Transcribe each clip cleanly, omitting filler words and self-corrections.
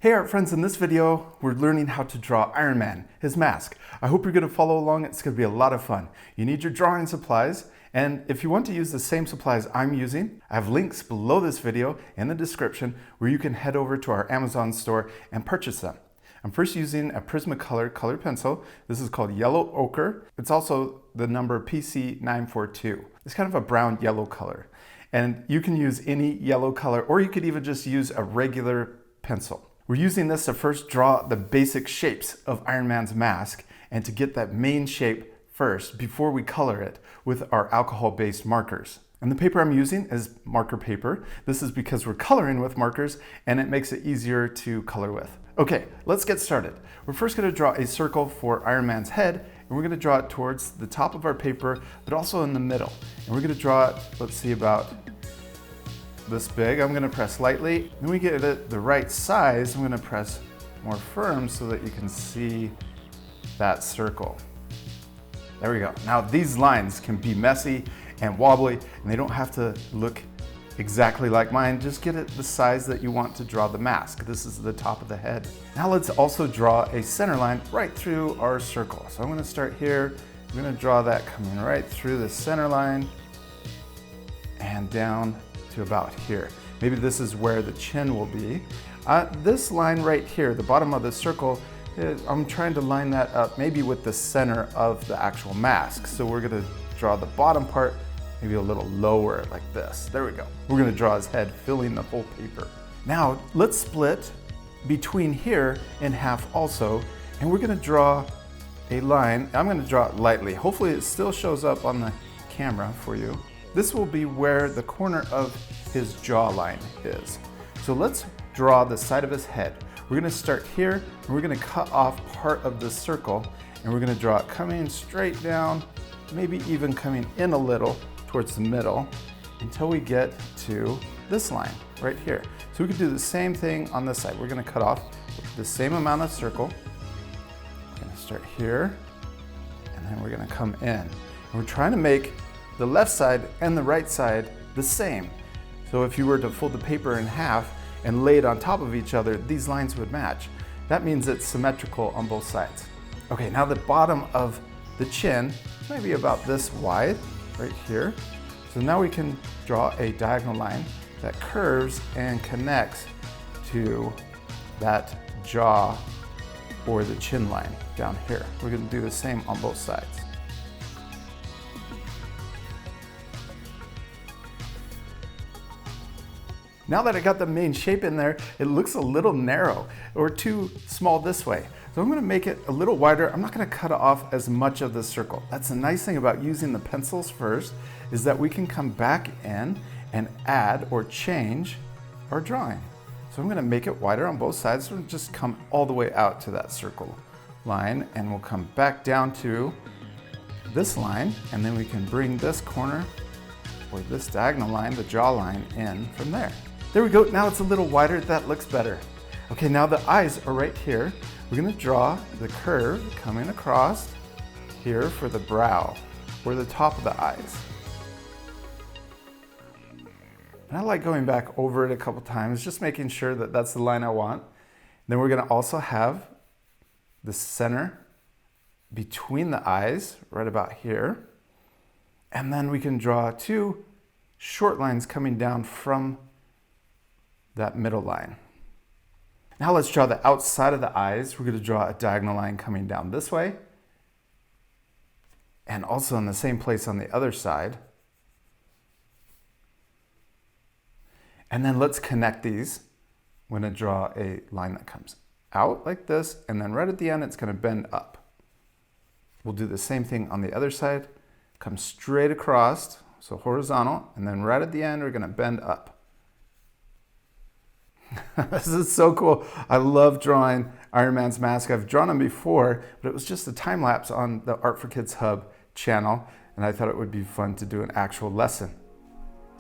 Hey art friends, in this video we're learning how to draw Iron Man, his mask. I hope you're going to follow along. It's going to be a lot of fun. You need your drawing supplies, and if you want to use the same supplies I'm using, I have links below this video in the description where you can head over to our Amazon store and purchase them. I'm first using a Prismacolor colored pencil. This is called Yellow Ochre. It's also the number PC942. It's kind of a brown yellow color, and you can use any yellow color, or you could even just use a regular pencil. We're using this to first draw the basic shapes of Iron Man's mask and to get that main shape first before we color it with our alcohol-based markers. And the paper I'm using is marker paper. This is because we're coloring with markers and it makes it easier to color with. Okay, let's get started. We're first going to draw a circle for Iron Man's head, and we're going to draw it towards the top of our paper, but also in the middle. And we're going to draw it, let's see, about this big. I'm going to press lightly. Then we get it the right size. I'm going to press more firm so that you can see that circle. There we go. Now these lines can be messy and wobbly, and they don't have to look exactly like mine. Just get it the size that you want to draw the mask. This is the top of the head. Now let's also draw a center line right through our circle. So I'm going to start here. I'm going to draw that coming right through the center line and down to about here. Maybe this is where the chin will be. This line right here, the bottom of the circle, I'm trying to line that up maybe with the center of the actual mask. So we're going to draw the bottom part maybe a little lower like this. There we go. We're going to draw his head, filling the whole paper. Now let's split between here in half also, and we're going to draw a line. I'm going to draw it lightly. Hopefully it still shows up on the camera for you. This will be where the corner of his jawline is. So let's draw the side of his head. We're going to start here, and we're going to cut off part of the circle, and we're going to draw it coming straight down, maybe even coming in a little towards the middle until we get to this line right here. So we can do the same thing on this side. We're going to cut off the same amount of circle. We're going to start here, and then we're going to come in. And we're trying to make the left side and the right side the same. So if you were to fold the paper in half and lay it on top of each other, these lines would match. That means it's symmetrical on both sides. Okay, now the bottom of the chin is maybe about this wide, right here. So now we can draw a diagonal line that curves and connects to that jaw or the chin line down here. We're going to do the same on both sides. Now that I got the main shape in there, it looks a little narrow or too small this way. So I'm going to make it a little wider. I'm not going to cut off as much of the circle. That's the nice thing about using the pencils first, is that we can come back in and add or change our drawing. So I'm going to make it wider on both sides. So we'll just come all the way out to that circle line, and we'll come back down to this line, and then we can bring this corner or this diagonal line, the jaw line, in from there. There we go. Now it's a little wider. That looks better. Okay, now the eyes are right here. We're going to draw the curve coming across here for the brow or the top of the eyes. And I like going back over it a couple times, just making sure that that's the line I want. Then we're going to also have the center between the eyes right about here. And then we can draw two short lines coming down from that middle line. Now let's draw the outside of the eyes. We're going to draw a diagonal line coming down this way, and also in the same place on the other side. And then let's connect these. I'm going to draw a line that comes out like this, and then right at the end it's going to bend up. We'll do the same thing on the other side. Come straight across, so horizontal, and then right at the end we're going to bend up. This is so cool. I love drawing Iron Man's mask. I've drawn him before, but it was just a time lapse on the Art for Kids Hub channel, and I thought it would be fun to do an actual lesson.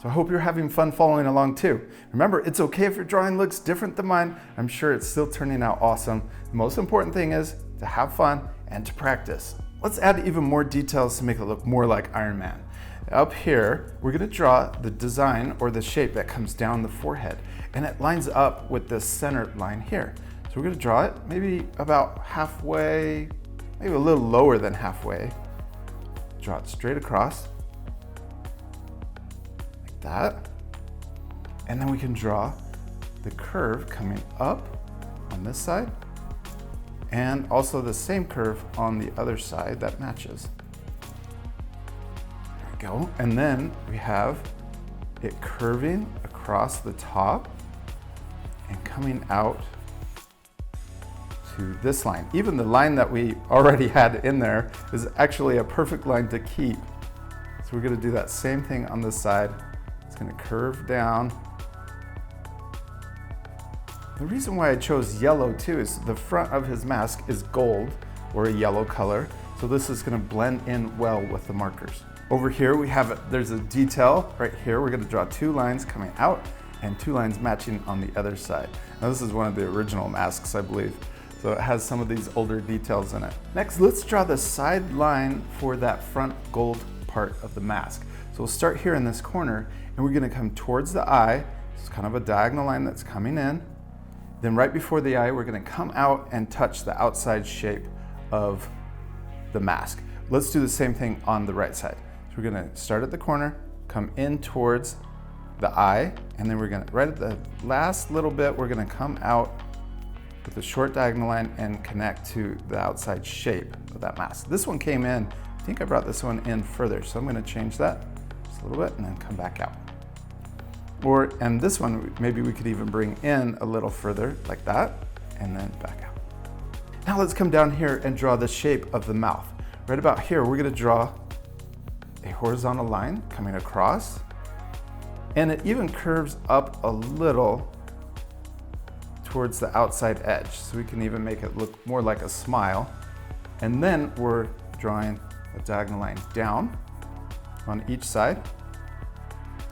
So I hope you're having fun following along too. Remember, it's okay if your drawing looks different than mine. I'm sure it's still turning out awesome. The most important thing is to have fun and to practice. Let's add even more details to make it look more like Iron Man. Up here, we're going to draw the design or the shape that comes down the forehead, and it lines up with the center line here. we're gonna draw it maybe about halfway, maybe a little lower than halfway. Draw it straight across, like that. And then we can draw the curve coming up on this side, and also the same curve on the other side that matches. There we go. And then we have it curving across the top and coming out to this line. Even the line that we already had in there is actually a perfect line to keep. So we're gonna do that same thing on this side. It's gonna curve down. The reason why I chose yellow too is the front of his mask is gold or a yellow color. So this is gonna blend in well with the markers. Over here we have, there's a detail right here. We're gonna draw 2 lines coming out and 2 lines matching on the other side. Now this is one of the original masks, I believe. So it has some of these older details in it. Next, let's draw the side line for that front gold part of the mask. So we'll start here in this corner and we're gonna come towards the eye. It's kind of a diagonal line that's coming in. Then right before the eye, we're gonna come out and touch the outside shape of the mask. Let's do the same thing on the right side. So we're gonna start at the corner, come in towards the eye, and then we're gonna, right at the last little bit, we're gonna come out with a short diagonal line and connect to the outside shape of that mask. This one came in, I think I brought this one in further, so I'm gonna change that just a little bit and then come back out. And this one, maybe we could even bring in a little further like that and then back out. Now let's come down here and draw the shape of the mouth. Right about here, we're gonna draw a horizontal line coming across, and it even curves up a little towards the outside edge. So we can even make it look more like a smile. And then we're drawing a diagonal line down on each side.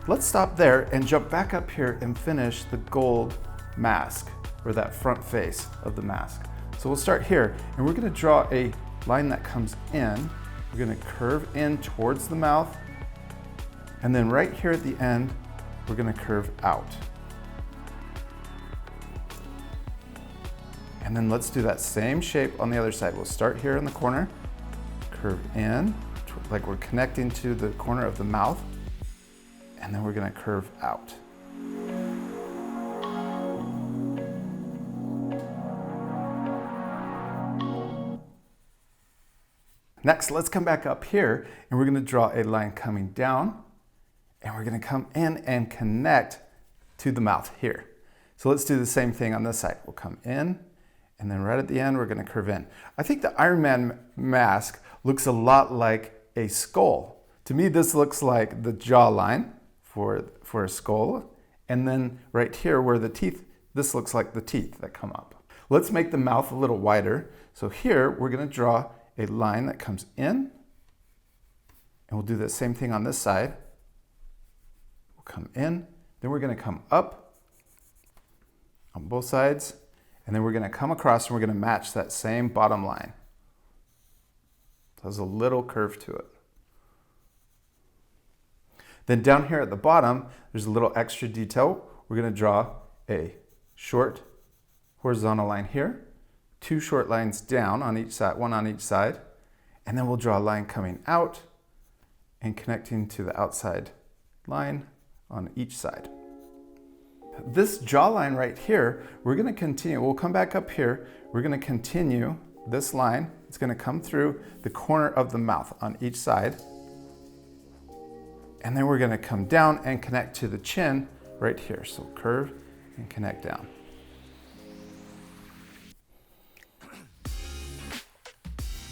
Let's stop there and jump back up here and finish the gold mask, or that front face of the mask. So we'll start here, and we're gonna draw a line that comes in. We're gonna curve in towards the mouth, and then right here at the end, we're gonna curve out. And then let's do that same shape on the other side. We'll start here in the corner, curve in, like we're connecting to the corner of the mouth, and then we're gonna curve out. Next, let's come back up here and we're gonna draw a line coming down, and we're gonna come in and connect to the mouth here. So let's do the same thing on this side. We'll come in, and then right at the end, we're gonna curve in. I think the Iron Man mask looks a lot like a skull. To me, this looks like the jawline for a skull. And then right here where the teeth, this looks like the teeth that come up. Let's make the mouth a little wider. So here, we're gonna draw a line that comes in, and we'll do the same thing on this side. We'll come in, then we're gonna come up on both sides, and then we're gonna come across and we're gonna match that same bottom line. There's a little curve to it. Then down here at the bottom, there's a little extra detail. We're gonna draw a short horizontal line here, 2 short lines down on each side, 1 on each side, and then we'll draw a line coming out and connecting to the outside line on each side. This jawline right here, we're gonna continue. We'll come back up here. We're gonna continue this line. It's gonna come through the corner of the mouth on each side. And then we're gonna come down and connect to the chin right here. So curve and connect down.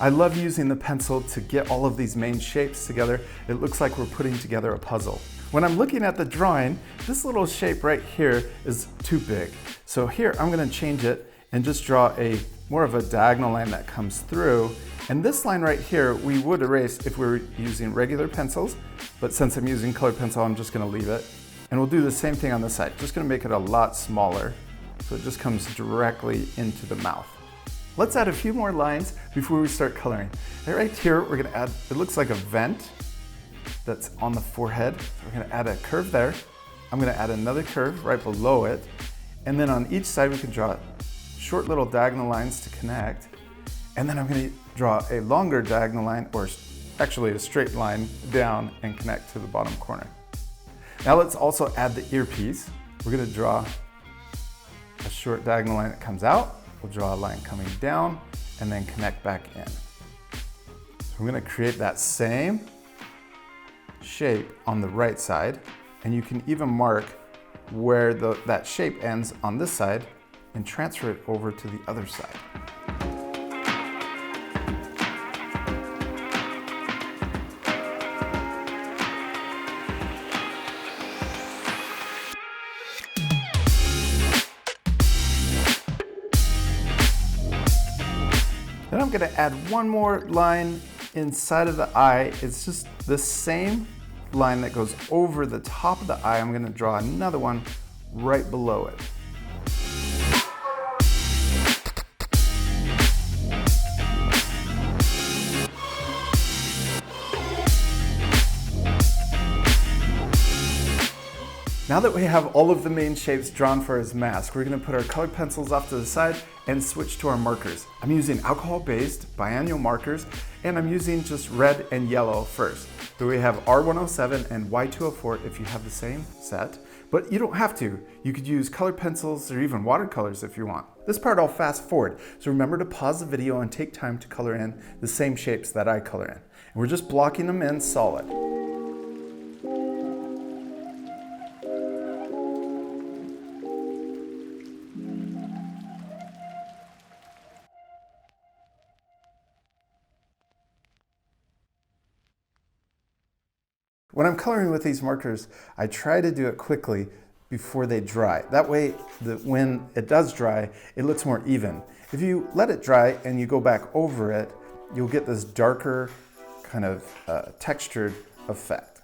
I love using the pencil to get all of these main shapes together. It looks like we're putting together a puzzle. When I'm looking at the drawing, this little shape right here is too big. So here I'm gonna change it and just draw a more of a diagonal line that comes through. And this line right here, we would erase if we were using regular pencils, but since I'm using colored pencil, I'm just gonna leave it. And we'll do the same thing on this side. Just gonna make it a lot smaller, so it just comes directly into the mouth. Let's add a few more lines before we start coloring. And right here, we're gonna add, it looks like a vent that's on the forehead. So we're gonna add a curve there. I'm gonna add another curve right below it. And then on each side, we can draw short little diagonal lines to connect. And then I'm going to draw a longer diagonal line, or actually a straight line down and connect to the bottom corner. Now let's also add the earpiece. We're going to draw a short diagonal line that comes out. We'll draw a line coming down and then connect back in. So I'm going to create that same shape on the right side, and you can even mark where that shape ends on this side and transfer it over to the other side. Then I'm going to add one more line inside of the eye. It's just the same line that goes over the top of the eye. I'm going to draw another one right below it. Now that we have all of the main shapes drawn for his mask, we're going to put our colored pencils off to the side and switch to our markers. I'm using alcohol-based biannual markers, and I'm using just red and yellow first. So we have R107 and Y204 if you have the same set, but you don't have to. You could use colored pencils or even watercolors if you want. This part I'll fast forward, so remember to pause the video and take time to color in the same shapes that I color in. And we're just blocking them in solid. When I'm coloring with these markers, I try to do it quickly before they dry. That way, when it does dry, it looks more even. If you let it dry and you go back over it, you'll get this darker kind of textured effect.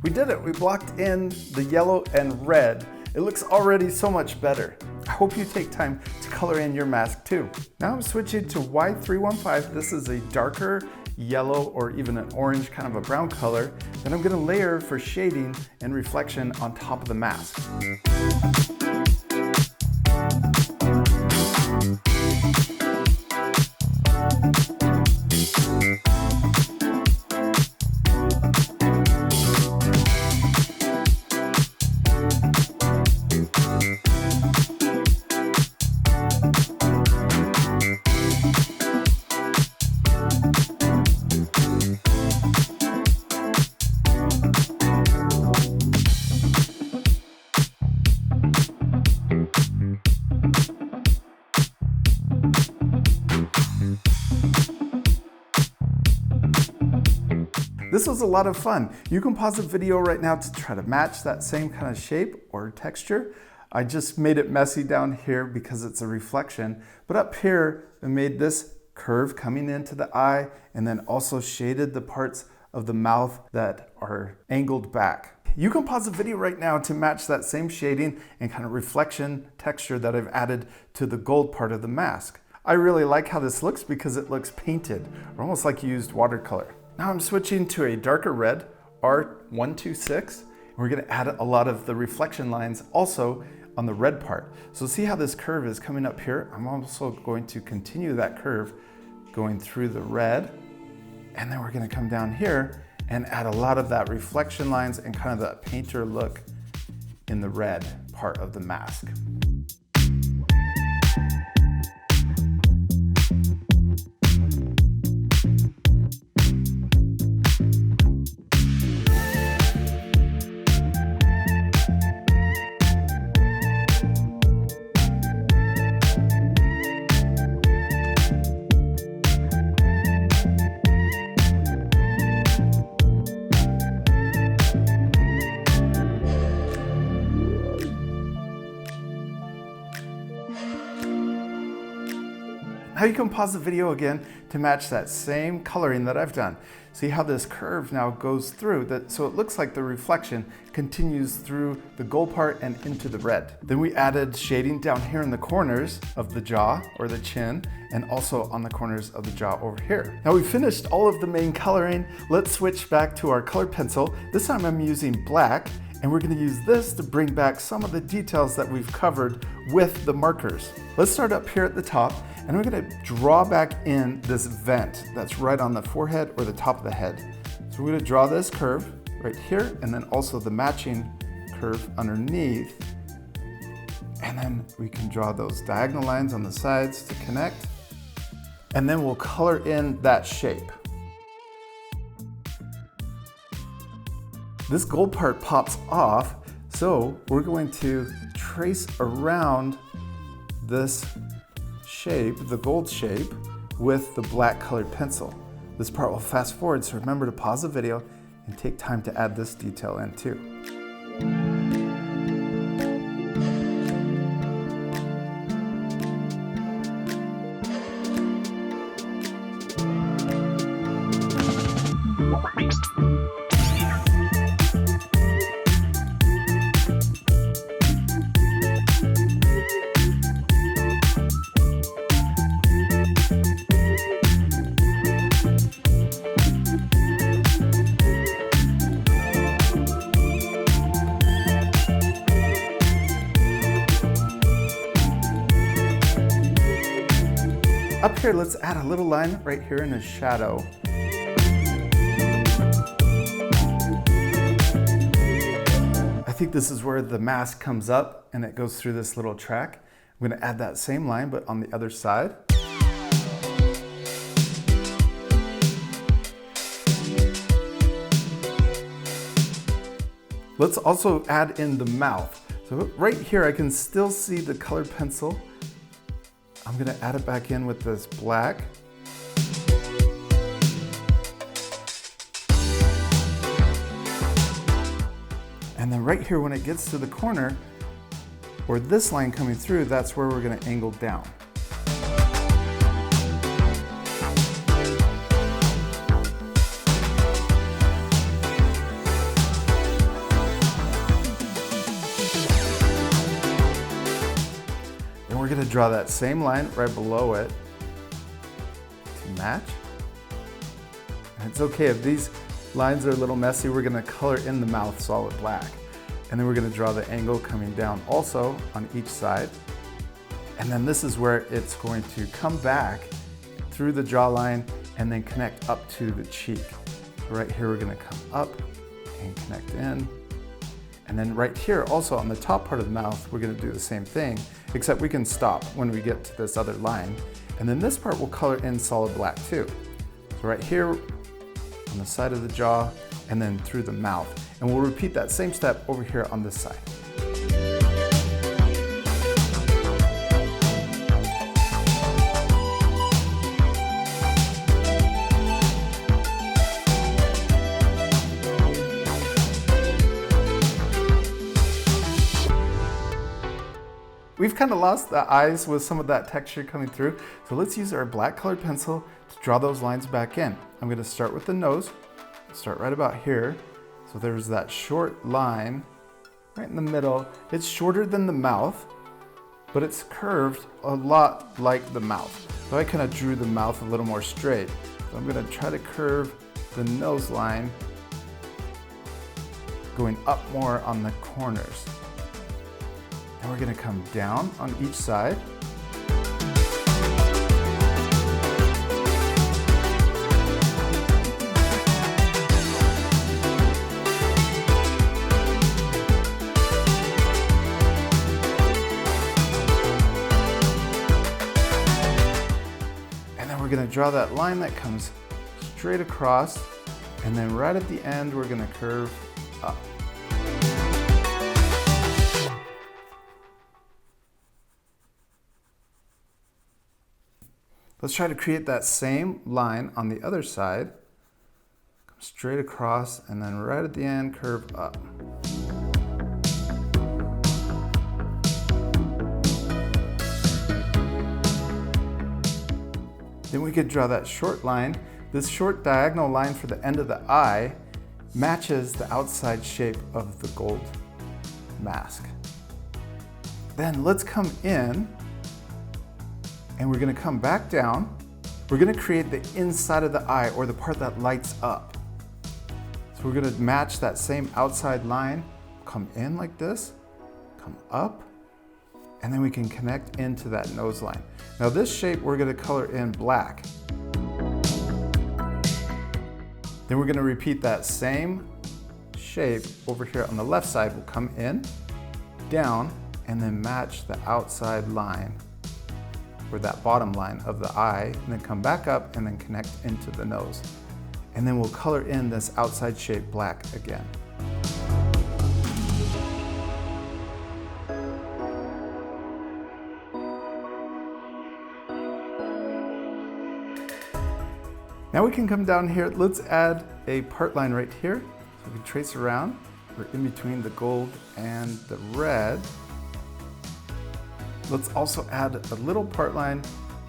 We did it, we blocked in the yellow and red. It looks already so much better. I hope you take time to color in your mask too. Now I'm switching to Y315. This is a darker yellow or even an orange, kind of a brown color. Then I'm gonna layer for shading and reflection on top of the mask. This was a lot of fun. You can pause the video right now to try to match that same kind of shape or texture. I just made it messy down here because it's a reflection, but up here I made this curve coming into the eye and then also shaded the parts of the mouth that are angled back. You can pause the video right now to match that same shading and kind of reflection texture that I've added to the gold part of the mask. I really like how this looks because it looks painted, or almost like you used watercolor. Now I'm switching to a darker red, R126, and we're gonna add a lot of the reflection lines also on the red part. So see how this curve is coming up here? I'm also going to continue that curve going through the red, and then we're gonna come down here and add a lot of that reflection lines and kind of that painter look in the red part of the mask. Now you can pause the video again to match that same coloring that I've done. See how this curve now goes through, so it looks like the reflection continues through the gold part and into the red. Then we added shading down here in the corners of the jaw or the chin, and also on the corners of the jaw over here. Now we finished all of the main coloring. Let's switch back to our colored pencil. This time I'm using black, and we're gonna use this to bring back some of the details that we've covered with the markers. Let's start up here at the top, and we're gonna draw back in this vent that's right on the forehead or the top of the head. So we're gonna draw this curve right here, and then also the matching curve underneath. And then we can draw those diagonal lines on the sides to connect. And then we'll color in that shape. This gold part pops off, so we're going to trace around this shape, the gold shape, with the black colored pencil. This part will fast forward, so remember to pause the video and take time to add this detail in too. Up here, let's add a little line right here in his shadow. I think this is where the mask comes up and it goes through this little track. I'm gonna add that same line, but on the other side. Let's also add in the mouth. So right here, I can still see the colored pencil. I'm gonna add it back in with this black. And then right here, when it gets to the corner, or this line coming through, that's where we're gonna angle down. We're gonna draw that same line right below it to match. And it's okay if these lines are a little messy, we're gonna color in the mouth solid black. And then we're gonna draw the angle coming down also on each side. And then this is where it's going to come back through the jawline and then connect up to the cheek. So right here, we're gonna come up and connect in. And then right here, also on the top part of the mouth, we're gonna do the same thing, except we can stop when we get to this other line. And then this part will color in solid black too. So right here, on the side of the jaw, and then through the mouth. And we'll repeat that same step over here on this side. We've kind of lost the eyes with some of that texture coming through. So let's use our black colored pencil to draw those lines back in. I'm gonna start with the nose, start right about here. So there's that short line right in the middle. It's shorter than the mouth. but it's curved a lot like the mouth. So I kind of drew the mouth a little more straight. So I'm going to try to curve the nose line, going up more on the corners. Then we're going to come down on each side. We're going to draw that line that comes straight across, and then right at the end we're going to curve up. Let's try to create that same line on the other side. Come straight across, and then right at the end curve up. Then we could draw that short line. This short diagonal line for the end of the eye matches the outside shape of the gold mask. Then let's come in, and we're going to come back down. We're going to create the inside of the eye, or the part that lights up. So we're going to match that same outside line, come in like this, come up, and then we can connect into that nose line. Now this shape we're going to color in black. Then we're going to repeat that same shape over here on the left side. We'll come in, down, and then match the outside line, or that bottom line of the eye, and then come back up and then connect into the nose. And then we'll color in this outside shape black again. Now we can come down here. Let's add a part line right here. So we can trace around. We're in between the gold and the red. Let's also add a little part line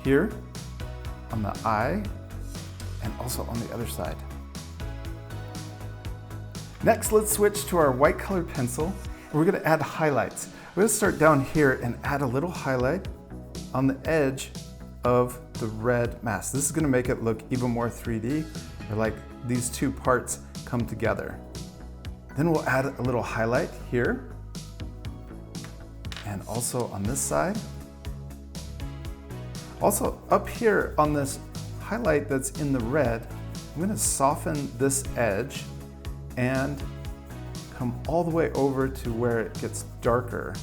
here on the eye and also on the other side. Next, let's switch to our white colored pencil. We're going to add highlights. We're going to start down here and add a little highlight on the edge of the red mask. This is going to make it look even more 3D, or like these two parts come together. Then we'll add a little highlight here, and also on this side. Also up here on this highlight that's in the red, I'm going to soften this edge and come all the way over to where it gets darker.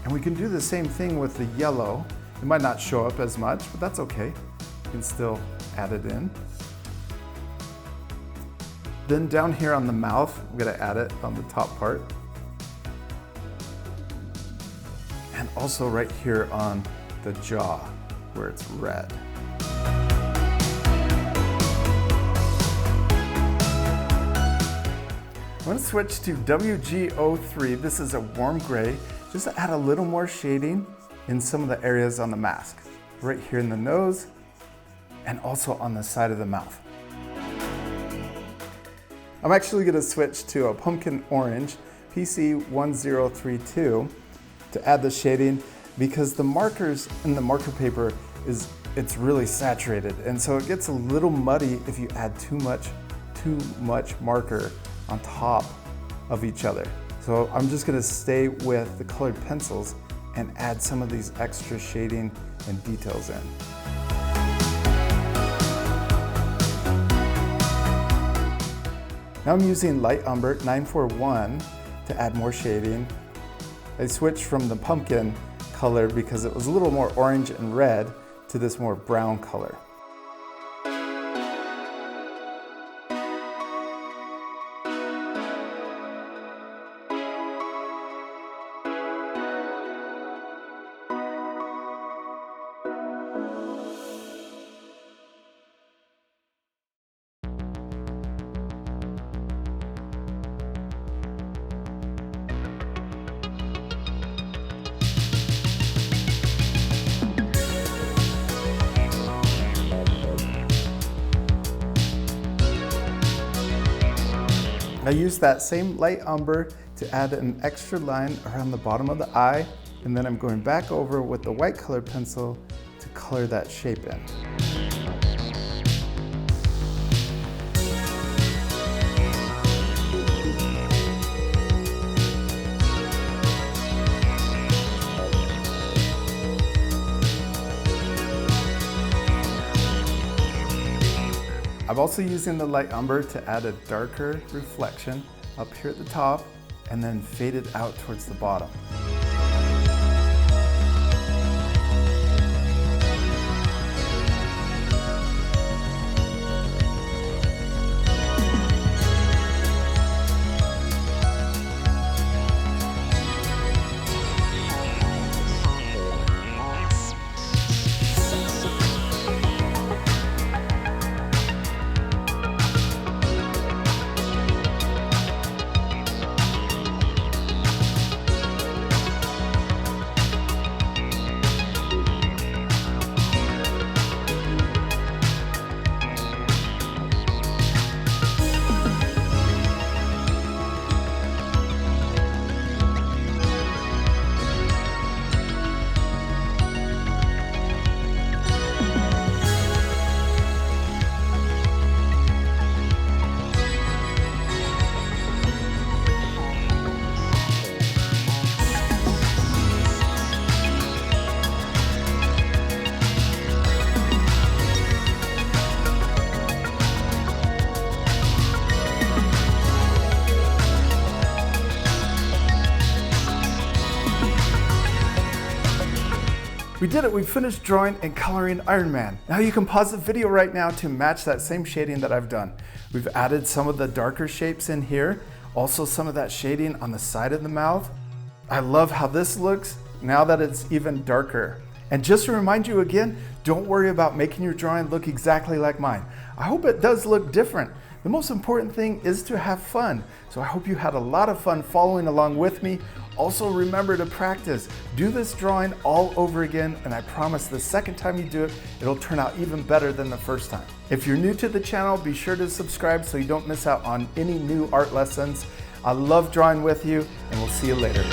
And we can do the same thing with the yellow. It might not show up as much, but that's okay. You can still add it in. Then down here on the mouth, I'm going to add it on the top part. And also right here on the jaw, where it's red. I'm going to switch to WG03. This is a warm gray. Just to add a little more shading in some of the areas on the mask. Right here in the nose, and also on the side of the mouth. I'm actually going to switch to a pumpkin orange, PC1032, to add the shading, because the markers in the marker paper it's really saturated, and so it gets a little muddy if you add too much marker on top of each other. So I'm just going to stay with the colored pencils and add some of these extra shading and details in. Now I'm using light umber 941 to add more shading. I switched from the pumpkin color because it was a little more orange and red to this more brown color. I used that same light umber to add an extra line around the bottom of the eye, and then I'm going back over with the white colored pencil to color that shape in. I'm also using the light umber to add a darker reflection up here at the top and then fade it out towards the bottom. We did it, we finished drawing and coloring Iron Man. Now you can pause the video right now to match that same shading that I've done. We've added some of the darker shapes in here, also some of that shading on the side of the mouth. I love how this looks now that it's even darker. And just to remind you again, don't worry about making your drawing look exactly like mine. I hope it does look different. The most important thing is to have fun. So I hope you had a lot of fun following along with me. Also remember to practice. Do this drawing all over again, and I promise the second time you do it, it'll turn out even better than the first time. If you're new to the channel, be sure to subscribe so you don't miss out on any new art lessons. I love drawing with you, and we'll see you later.